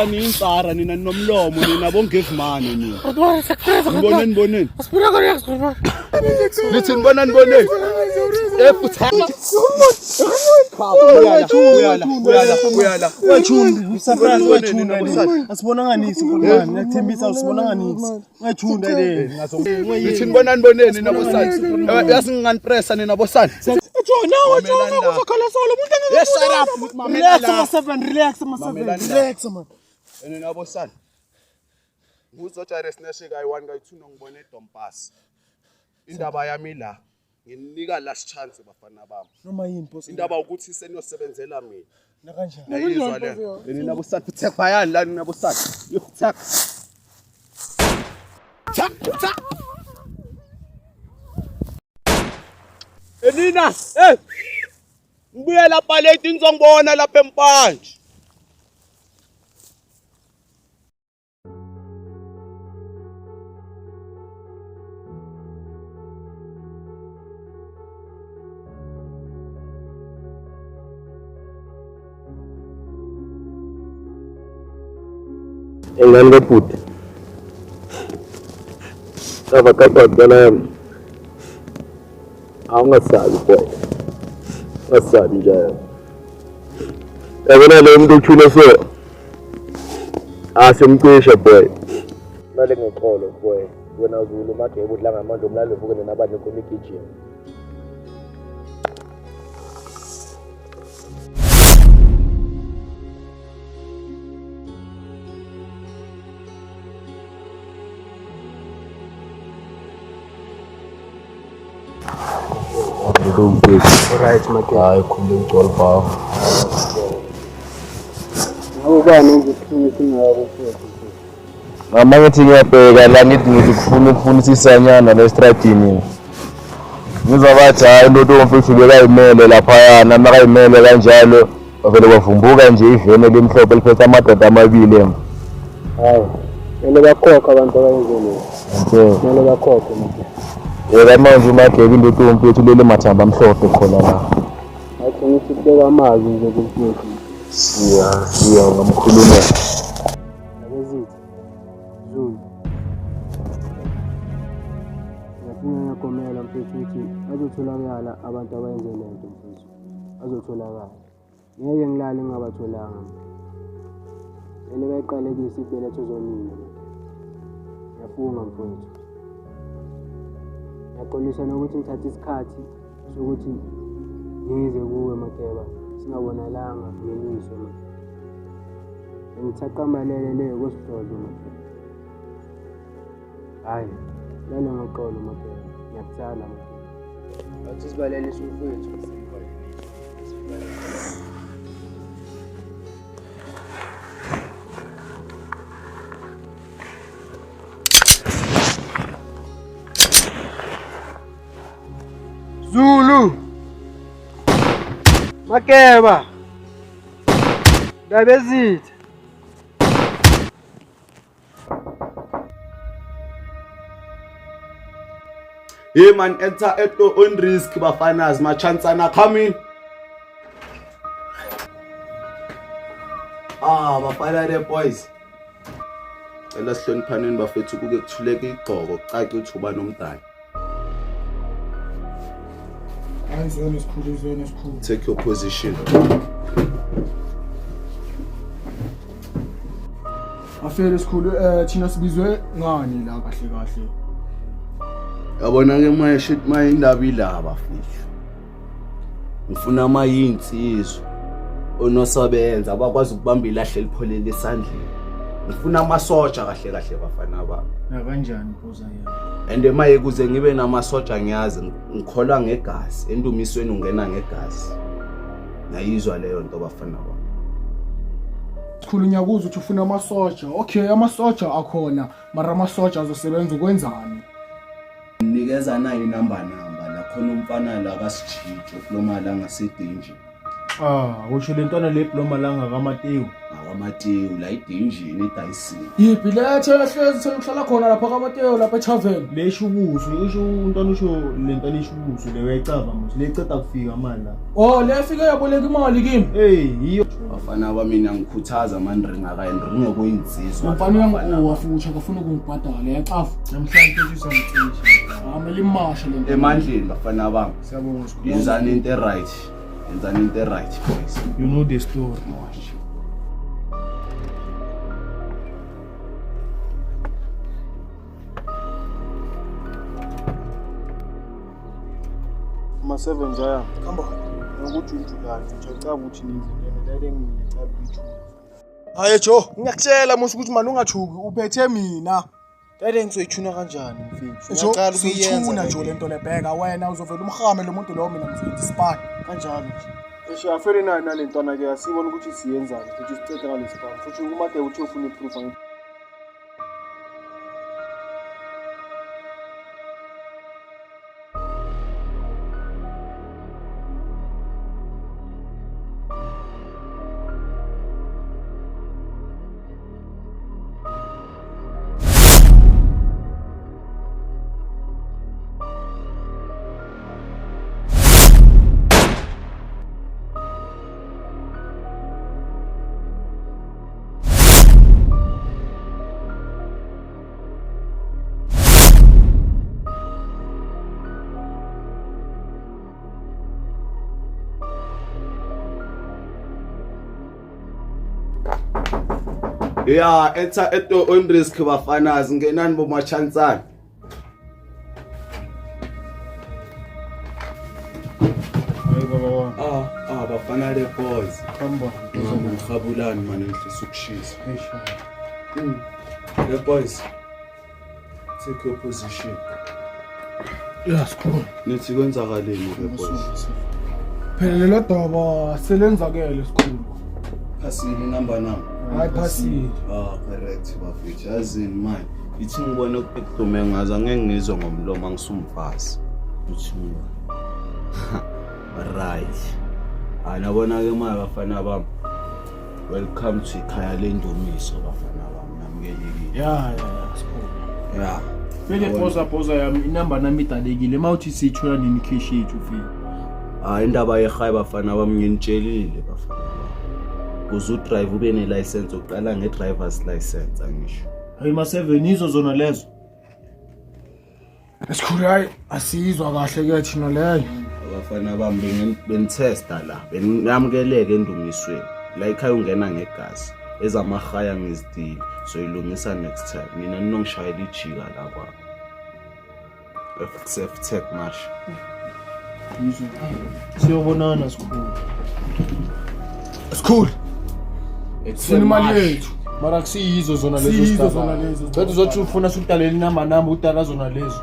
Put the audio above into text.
Insara nina nomlomo nina bongevimane nina. Ngiboneni. Lithi ngibonani. Uyala. Asibonanganisi kulwana, ngiyathembisa usibonanganisi. Ngachunda le. Lithi ngibonani nina bosani. Yasingani pressa nina bosani. Jona uzokhala solo umuntu engeke. Yes, shut up. Relax man. Nina bosani. Uzotsha resneshika i1 ka2 nongibone eDompasi. Indaba yami la. Nginika last chance bafana bami. Noma yini boss. Indaba ukuthi senosebenzela mina. Na kanjani? Nayizwa le. Nina bosani uthek bayani la nina bosani. Uthek. Cha. Nina, ngibuye lapha late ngizongibona lapha empanje. Engane bebhuti abakabhadala yami awungasabi boy ngasabi njalo yabona lo muntu uthule so asemcishe boy manje ngoxolo boy wena uzulu magebe udlanga manje umlalo uvukene nabanye khona igijima Alright my guy. hayi khumbe ucolo bawo Awubani ngikuthini ngako futhi. mama ngithi ngiyabheka la ngithi ukufuna isisanyana la estradini ngizobathi hayi into mfethu bekayimele lapha yana makayimele kanjalo bavele bavumbuka nje ivene lemhlophe liphethe amadoda amabili emva Hayi. Ele bakhokha abantu abayenzele. okay Ele bakhokha manje. yena manje uMagebe into mfethu lele mathamba amhlophe khona la Athi ngithi kubeka amazi nje kumfethu. siya ngamkhuluma Abezithi. Zulu. Ngiyafuna ngiyagomela mfethu ukuthi azotholakala abantu abayenze lento mfethu. Azotholakala. Ngeke ngilale ngingabatholanga. Ele bayiqalekisa ibeletho zonina. Ngiyafunga mfethu. Ngiyaxolisa nokuthi ngithathe isikhathi sokuthi ngize kuwe Mageba singabonalanga ngelisho manje. Ngithaqamalele le kwesihlobo Mageba. Hayi, lale ngoxolo Mageba. Ngiyakuthanda Mageba. Athi sibalelise umfethu. Zulu Mageba Dabezithi Hey man, enter at your own risk bafanas my chance ana coming. Bafana the boys. Ela sihloniphaneni bafethu kuke kuthuleka igqoko caca ukuthi uba nomntana. Take your position. Afele esikhulu thina sibizwe ngani la kahle. Yabona ke manje shit manje indaba ilaba mfethu. Ngifuna amayinsizwa onosebenza abakwazi ukubamba ilahle lipholele esandleni. Ngifuna amasoja kahle bafana baba. Na kanjani phoza yena? And emaye kuze ngibe namasoja ngiyazi ngikholwa ngegazi endumisweni ungena ngegazi. Nayizwa leyo nto bafana baba. Sikhulunya kuze uthi ufuna amasoja. Okay, amasoja akhona, mara amasoja azosebenza ukwenzani? Nikeza nayo inamba la khona umfana la kaSijijo kulomala ngasedinje. Usho lentwana le diploma la ngakamatewu. kwaMateyu la idinjini edayisini. Yiphi lethe hlezi sekuhlala khona lapha kwaMateyu lapha eTavern. Lesho ubuso isho untwana usho lento lisho ubuso le uyayicaba manje leceda kufika manje la. Oh lefike yaboleka imali kimi. Hey yiyo Bafana bami ngiyakhuthaza manje ringakayenringe kuyinzizwa. Mfana yangu wafuthi akafuna ukungibhadala yaxafu. namhlanje usamthisha. Amele imasha lento. Emandleni bafana bami. Siyabonga. Yenzani into right. Yenzani into right boys. You know the story. Ma7 njaya. Khamba. Ngokuthi uJuly ngicela ukuthi nizenze lento ngicela ukuthi. Hayi Jo, ngiyakutshela musu ukuthi manje ungathuki uphethe mina. Dade ngizoyichuna kanjani mfethu? Jo, siyithuna nje lento lebheka wena uzovela umhame lo muntu lo mina mfethu spy. Kanjalo nje. Esha afere nalentwana ke asibona ukuthi siyenzani futhi sicede ngalesiphawu. Futhi umade uthi ufuna iproof angithi. Yeah, etsa eto on risk bafana zingenani bomachansana. Hayi baba wami. Bafana le boys. Khamba. Ngikhabulani manje ngifisa ukushisa. Esha. The boys. Take your position. Yes, cool. Nithi kwenzakaleni ke boys? Phela lelo doba selenzakele sikhulu. Phasini number now. Hayi phasile. Correct bafethu. Yazini manje. Ithi ngibona ukudume ngaza angeke ngizwe ngomlomo angisumfazi. Uthi right. Anabona ke manje bafana bami. Welcome to ikhaya lendumiso bafana bami namukelekile. Yeah, sikhulu. Yeah. Phele poza yami inamba nami idalekile mawuthi sithola nini cash yethu mfethu. Indaba yekhaya bafana bami nginitshelile bafana. Kuze udrive ube nelicense uqala ngedriver's license angisho. Hayi ma7 izo zona lezo. Sikhulu hayi asizwa kahle ke thina leyo. Abafana bami benitesta la benyamukeleke endumisweni. La ekhaya ungena ngegazi. Ezamahaya ngizidile so ilungisa next time. Mina ninongishayela ijika la kwami. Safe tech mash. Yizo. Siyobonana sikhulu. Sikhulu. Sini imali yethu. Mara kusiyizo zona lezo Siyizo stuff. zona lezo. Bethi uzothi ufuna sikudalela inamba namba udala zona lezo.